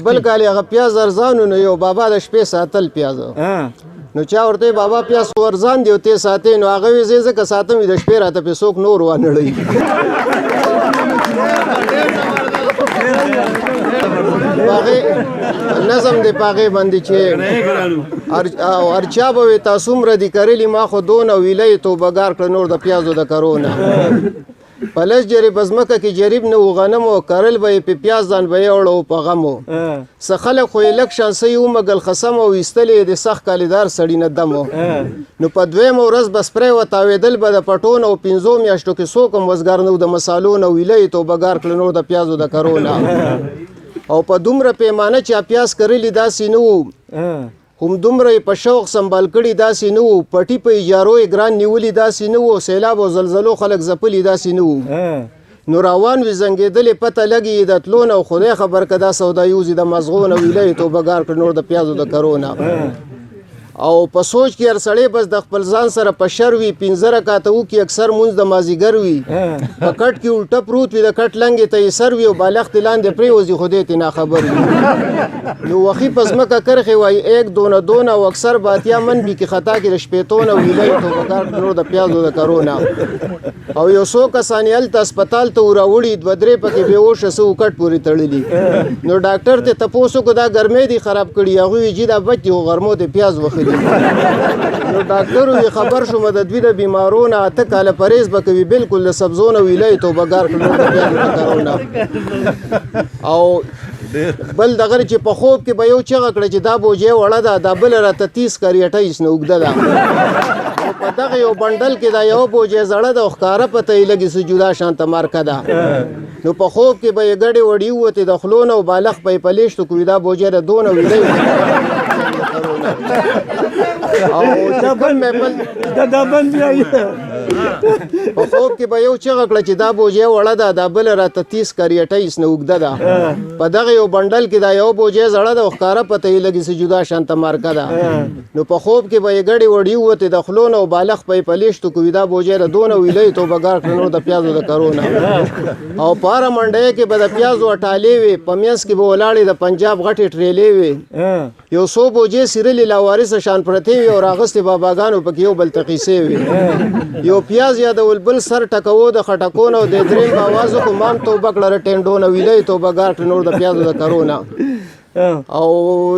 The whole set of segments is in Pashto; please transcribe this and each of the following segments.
بل کال هغه پیاز ارزانو نو یو بابا د شپې ساتل پیاز نو چا ورته بابا پیاز ورزان دی ته ساتي نو هغه وی زه که ساتم د شپې راته په څوک نور وانړی باغې نظم دی پاغې باندې چې ارچا به تاسو مر دي کړلی ما خو دون ویلې توبګار کړ نور د پیازو د کرونا پلس جریب ازمکه کې جریب نه غنم او کرل به په پیاز ځان به وړو په غمو سخله خو الکشن سې او مګل خصم او استلې د سخ کالیدار سړی نه دمو نو په دویم ورځ بس پرې وتاویدل به د پټون او 15 میاشتو کې سو کوم وزګار نو د مسالو نو ویلې توبګار کړ نور د پیازو د کرونا او په دومره پیمانه چې پیاز کرلی داسې نو هم دومره په شوق سنبال کړي داسې نو پټي په اجارو ګران نیولي داسې نو سیلاب او زلزلو خلک زپلي داسې نو نو روان وي زنګېدلې پته لګي د تلون او خدای خبر کدا سودا یوزي د مزغون ویلې توبګار کړ نور د پیازو د کرونا او په سوچ کې هر سړی بس د خپل ځان سره په شر وي 15 رکعاته وکي اکثر مونږ د مازیګر وي په کټ کې الټه پروت وي د کټ لنګې ته یې سر وي او بالغ لاندې پرېوځي خو دې ته نه خبر وي نو وخی پس مکه کرخې وایي 1 2 او اکثر باتیا من بي کې خطا کې د شپېتونه ویلې توبګار نور د پیازو د کرونا او یو څو کسان هلته هسپتال ته وراوړي 2 3 پکې بېهوشه سو کټ پورې تړلي نو ډاکټر ته تپوسو کو دا ګرمۍ دي خراب کړي هغوی وي چې دا بچ یو غرمو د پیاز وخلي نو ډاکټر وی خبر شوم د دوی د بیمارونو اته کاله پرهیز وکوي بالکل د سبزونه ویلې توبګار کرونا او بل دغه چې په خوب کې به یو چغه کړ چې دا بوجه وړه ده دا بل راته 30 کریټه هیڅ نه وګده ده په دغه یو بندل کې دا یو بوجه زړه د ښکارا پته لګي سجودا شانت مارکه ده نو په خوب کې به ګډي وړي وته د خلون او بالغ په پلیشت کوي دا بوجه د دون ویلې او چبل مې بل دا بند بیا په خوب کې به یو چغه کړ چې دا بوجه وړه ده دا بل راته 30 کریټه هیڅ نه وګده ده په دغه یو بندل کې دا یو بوجه زړه د ښکارا پته لګي سجودا شانت مارکه ده نو په خوب کې به ګډي وړي وته د خلون او بالغ په پلیشت کوي دا بوجه د دون ویلې توبګار کړنو د پیازو د کرونا او پاره منډه کې به د پیازو اټالې وي پمیاس کې به ولاړې د پنجاب غټې ټریلې وي یو سو بوجه سیرلی لاوارث شان پرتی وي او راغستې باباګانو پکې یو بل تقیسې وي یو پیاز یادول بل سر ټکوو د خټکونو د دریم आवाज کو مام توبه کړه ټینډونه ویلې توبګار نور د پیازو د کرونا او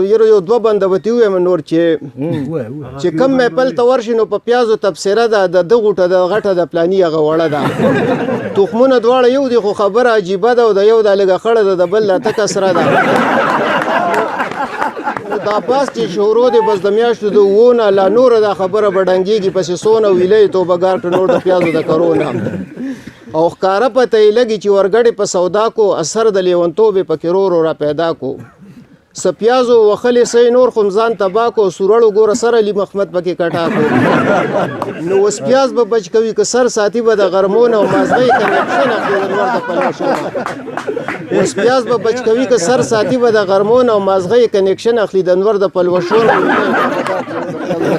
یو دوه بندوتی وي نور چې کم مې پل تورشي نو په پیازو تبصره ده د غوټه د غټه د پلاني هغه وړه ده تخمونه دواړه یو دي خو خبره عجیبه ده او د یو د لګه خړه ده د بل لا تکسره ده دا پاس چې شورو دی بس د میاشتو د وونه لا نور دا خبره بډنګيږي پسې سونه ویلې توبګار نور د پیازو د کرونا او ښکارا پته لګي چې ورګړې په سودا کو اثر د لیونتوب په کرورو را پیدا کو سپیازو وخلې سې نور خمزان تباکو سورړو ګور سره علی محمد پکې کټا کو نو وس پیاز به بچ کوي که سر ساتي به د غرمون او مازغې کنيکشن اخلي د ورته پلوشو وس پیاز به بچ کوي که سر ساتي به د غرمون او مازغې کنيکشن اخلي د نور د پلوشو